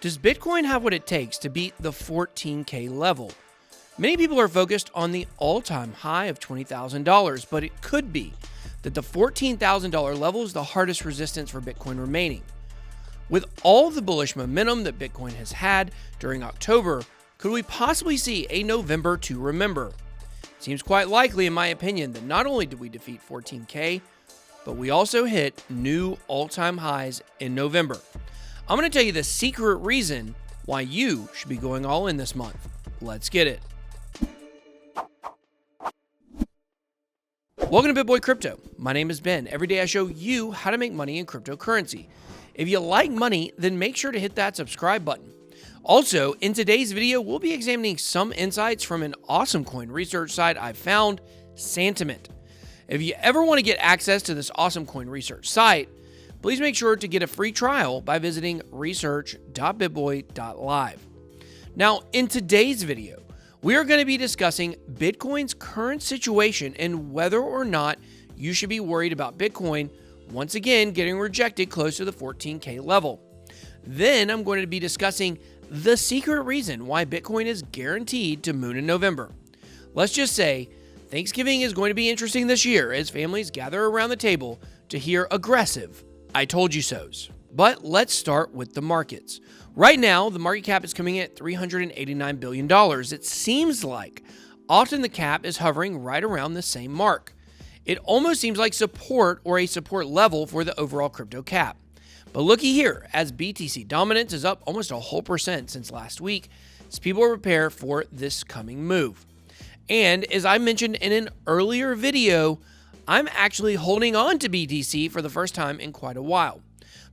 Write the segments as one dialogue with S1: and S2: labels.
S1: Does Bitcoin have what it takes to beat the 14K level? Many people are focused on the all-time high of $20,000, but it could be that the $14,000 level is the hardest resistance for Bitcoin remaining. With all the bullish momentum that Bitcoin has had during October, could we possibly see a November to remember? It seems quite likely, in my opinion, that not only did we defeat 14K, but we also hit new all-time highs in November. I'm going to tell you the secret reason why you should be going all in this month. Let's get it. Welcome to BitBoy Crypto. My name is Ben. Every day I show you how to make money in cryptocurrency. If you like money, then make sure to hit that subscribe button. Also, in today's video, we'll be examining some insights from an awesome coin research site I found, Santiment. If you ever want to get access to this awesome coin research site, please make sure to get a free trial by visiting research.BitBoy.Live. Now, in today's video, we are going to be discussing Bitcoin's current situation and whether or not you should be worried about Bitcoin once again getting rejected close to the 14K level. Then I'm going to be discussing the secret reason why Bitcoin is guaranteed to moon in November. Let's just say Thanksgiving is going to be interesting this year as families gather around the table to hear aggressive "I told you so's." But let's start with the markets. Right now, the market cap is coming in at $389 billion. It seems like often the cap is hovering right around the same mark. It almost seems like support or a support level for the overall crypto cap. But looky here, as BTC dominance is up almost a whole % since last week, as people prepare for this coming move. And as I mentioned in an earlier video, I'm actually holding on to BTC for the first time in quite a while.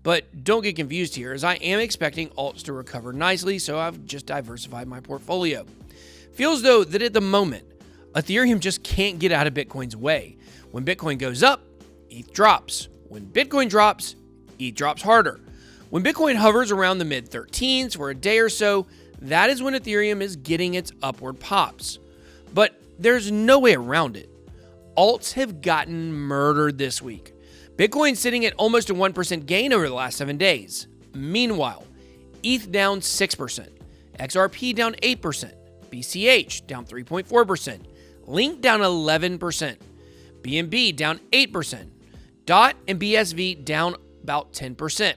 S1: But don't get confused here, as I am expecting alts to recover nicely, so I've just diversified my portfolio. Feels though that at the moment, Ethereum just can't get out of Bitcoin's way. When Bitcoin goes up, ETH drops. When Bitcoin drops, ETH drops harder. When Bitcoin hovers around the mid-13s for a day or so, that is when Ethereum is getting its upward pops. But there's no way around it. Alts have gotten murdered this week. Bitcoin sitting at almost a 1% gain over the last 7 days. Meanwhile, ETH down 6%, XRP down 8%, BCH down 3.4%, Link down 11%, BNB down 8%, DOT and BSV down about 10%.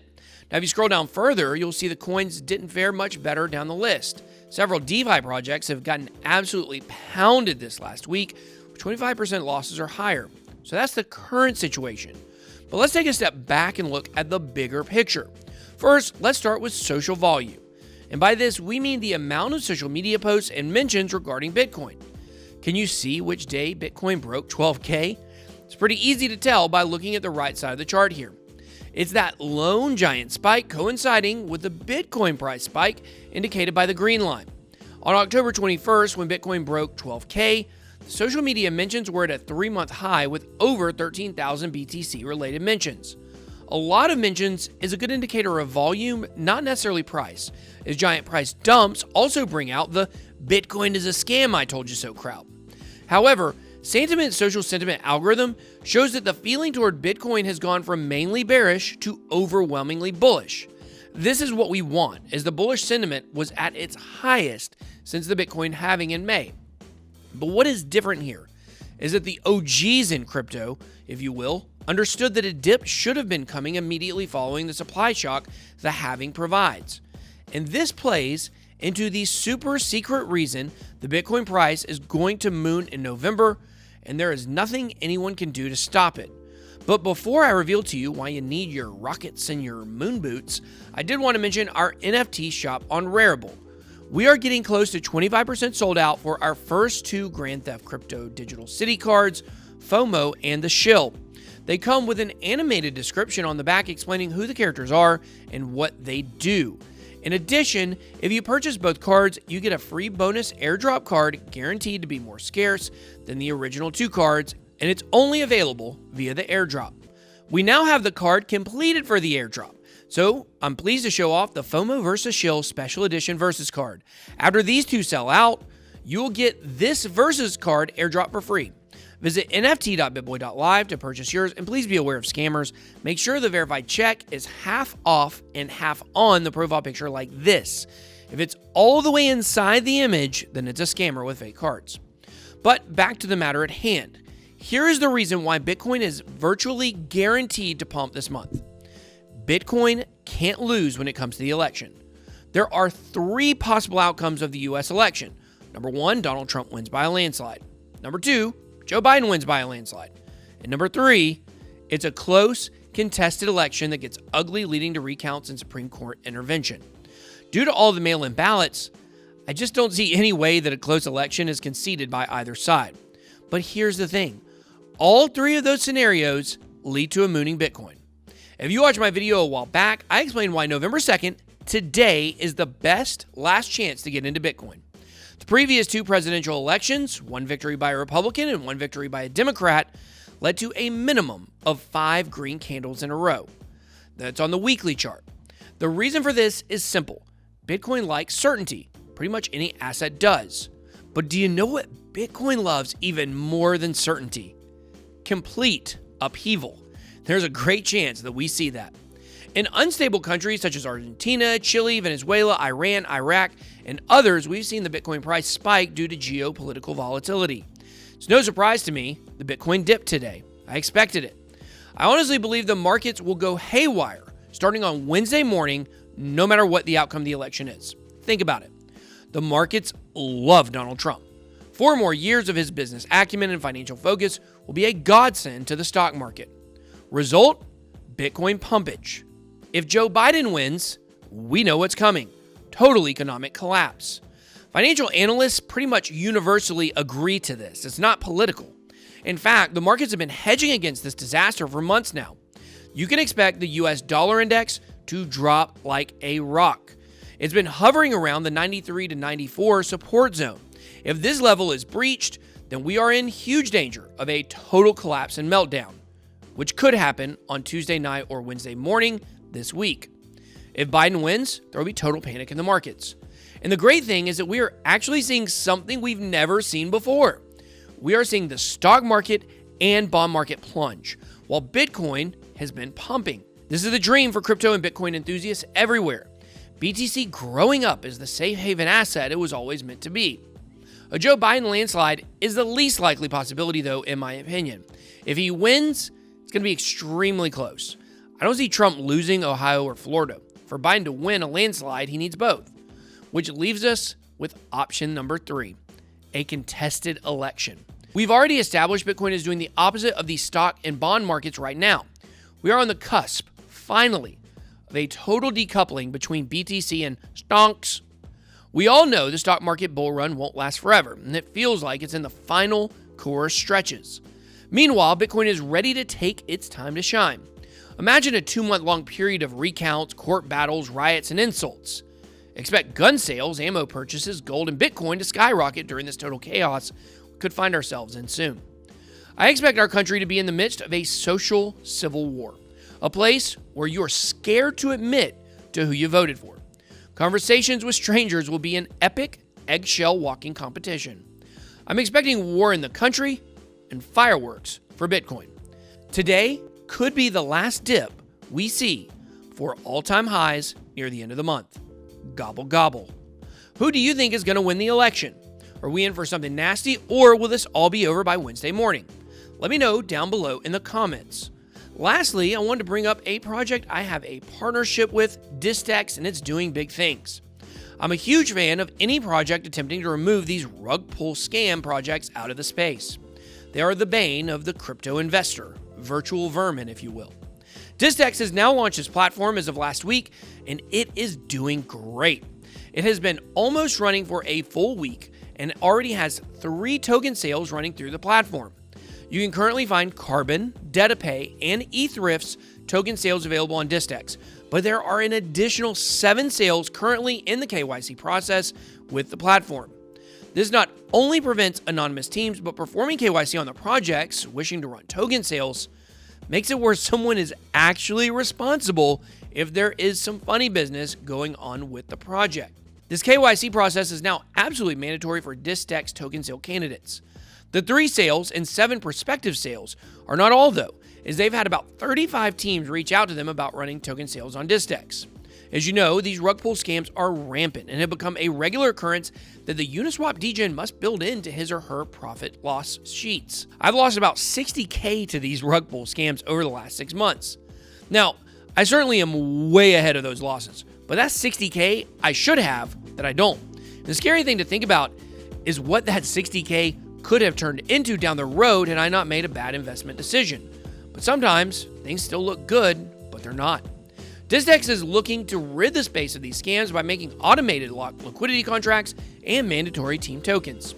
S1: Now, if you scroll down further, you'll see the coins didn't fare much better down the list. Several DeFi projects have gotten absolutely pounded this last week, with 25% losses or higher. So that's the current situation. But let's take a step back and look at the bigger picture. First, let's start with social volume. And by this, we mean the amount of social media posts and mentions regarding Bitcoin. Can you see which day Bitcoin broke 12K? It's pretty easy to tell by looking at the right side of the chart here. It's that lone giant spike coinciding with the Bitcoin price spike indicated by the green line. On October 21st, when Bitcoin broke 12K, social media mentions were at a 3-month high with over 13,000 BTC-related mentions. A lot of mentions is a good indicator of volume, not necessarily price, as giant price dumps also bring out the "Bitcoin is a scam, I told you so" crowd. However, Santiment's social sentiment algorithm shows that the feeling toward Bitcoin has gone from mainly bearish to overwhelmingly bullish. This is what we want, as the bullish sentiment was at its highest since the Bitcoin halving in May. But what is different here is that the OGs in crypto, if you will, understood that a dip should have been coming immediately following the supply shock the halving provides. And this plays into the super secret reason the Bitcoin price is going to moon in November, and there is nothing anyone can do to stop it. But before I reveal to you why you need your rockets and your moon boots, I did want to mention our NFT shop on Rarible. We are getting close to 25% sold out for our first 2 Grand Theft Crypto Digital City cards, FOMO and the Shill. They come with an animated description on the back explaining who the characters are and what they do. In addition, if you purchase both cards, you get a free bonus airdrop card guaranteed to be more scarce than the original 2 cards, and it's only available via the airdrop. We now have the card completed for the airdrop, so I'm pleased to show off the FOMO vs. Shill Special Edition Versus card. After these 2 sell out, you'll get this Versus card airdrop for free. Visit NFT.BitBoy.Live to purchase yours, and please be aware of scammers. Make sure the verified check is half off and half on the profile picture like this. If it's all the way inside the image, then it's a scammer with fake cards. But back to the matter at hand. Here is the reason why Bitcoin is virtually guaranteed to pump this month. Bitcoin can't lose when it comes to the election. There are 3 possible outcomes of the US election. Number 1, Donald Trump wins by a landslide. Number 2, Joe Biden wins by a landslide. And number 3, it's a close, contested election that gets ugly, leading to recounts and Supreme Court intervention. Due to all the mail-in ballots, I just don't see any way that a close election is conceded by either side. But here's the thing. All 3 of those scenarios lead to a mooning Bitcoin. If you watched my video a while back, I explained why November 2nd, today, is the best last chance to get into Bitcoin. The previous 2 presidential elections, one victory by a Republican and one victory by a Democrat, led to a minimum of 5 green candles in a row. That's on the weekly chart. The reason for this is simple. Bitcoin likes certainty. Pretty much any asset does. But do you know what Bitcoin loves even more than certainty? Complete upheaval. There's a great chance that we see that. In unstable countries such as Argentina, Chile, Venezuela, Iran, Iraq, and others, we've seen the Bitcoin price spike due to geopolitical volatility. It's no surprise to me the Bitcoin dipped today. I expected it. I honestly believe the markets will go haywire starting on Wednesday morning, no matter what the outcome of the election is. Think about it. The markets love Donald Trump. 4 more years of his business acumen and financial focus will be a godsend to the stock market. Result? Bitcoin pumpage. If Joe Biden wins, we know what's coming. Total economic collapse. Financial analysts pretty much universally agree to this. It's not political. In fact, the markets have been hedging against this disaster for months now. You can expect the US dollar index to drop like a rock. It's been hovering around the 93 to 94 support zone. If this level is breached, then we are in huge danger of a total collapse and meltdown, which could happen on Tuesday night or Wednesday morning this week. If Biden wins, there will be total panic in the markets. And the great thing is that we are actually seeing something we've never seen before. We are seeing the stock market and bond market plunge, while Bitcoin has been pumping. This is the dream for crypto and Bitcoin enthusiasts everywhere. BTC growing up as the safe haven asset it was always meant to be. A Joe Biden landslide is the least likely possibility, though, in my opinion. If he wins, it's going to be extremely close. I don't see Trump losing Ohio or Florida. For Biden to win a landslide, he needs both, which leaves us with option number 3, a contested election. We've already established Bitcoin is doing the opposite of the stock and bond markets right now. We are on the cusp, finally, of a total decoupling between BTC and stonks. We all know the stock market bull run won't last forever, and it feels like it's in the final core stretches. Meanwhile, Bitcoin is ready to take its time to shine. Imagine a 2-month-long period of recounts, court battles, riots, and insults. Expect gun sales, ammo purchases, gold, and Bitcoin to skyrocket during this total chaos we could find ourselves in soon. I expect our country to be in the midst of a social civil war, a place where you are scared to admit to who you voted for. Conversations with strangers will be an epic eggshell walking competition. I'm expecting war in the country and fireworks for Bitcoin. Today could be the last dip we see for all-time highs near the end of the month. Gobble, gobble. Who do you think is going to win the election? Are we in for something nasty, or will this all be over by Wednesday morning? Let me know down below in the comments. Lastly, I wanted to bring up a project I have a partnership with, DISTX, and it's doing big things. I'm a huge fan of any project attempting to remove these rug pull scam projects out of the space. They are the bane of the crypto investor, virtual vermin, if you will. DISTX has now launched its platform as of last week, and it is doing great. It has been almost running for a full week and already has 3 token sales running through the platform. You can currently find Carbon, DataPay, and ETHRIF's token sales available on DISTX, but there are an additional 7 sales currently in the KYC process with the platform. This not only prevents anonymous teams, but performing KYC on the projects wishing to run token sales makes it where someone is actually responsible if there is some funny business going on with the project. This KYC process is now absolutely mandatory for DISTX token sale candidates. The 3 sales and 7 prospective sales are not all, though, as they've had about 35 teams reach out to them about running token sales on DISTX. As you know, these rug pull scams are rampant and have become a regular occurrence that the Uniswap degen must build into his or her profit loss sheets. I've lost about $60K to these rug pull scams over the last 6 months. Now, I certainly am way ahead of those losses, but that's $60K I should have that I don't. And the scary thing to think about is what that $60K could have turned into down the road had I not made a bad investment decision. But sometimes things still look good, but they're not. DISTX is looking to rid the space of these scams by making automated liquidity contracts and mandatory team tokens.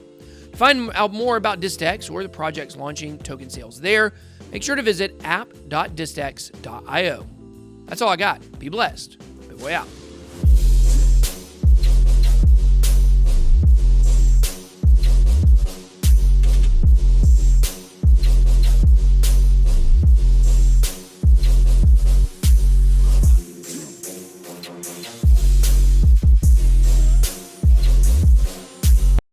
S1: To find out more about DISTX or the projects launching token sales there, make sure to visit app.distx.io. That's all I got. Be blessed. BitBoy out.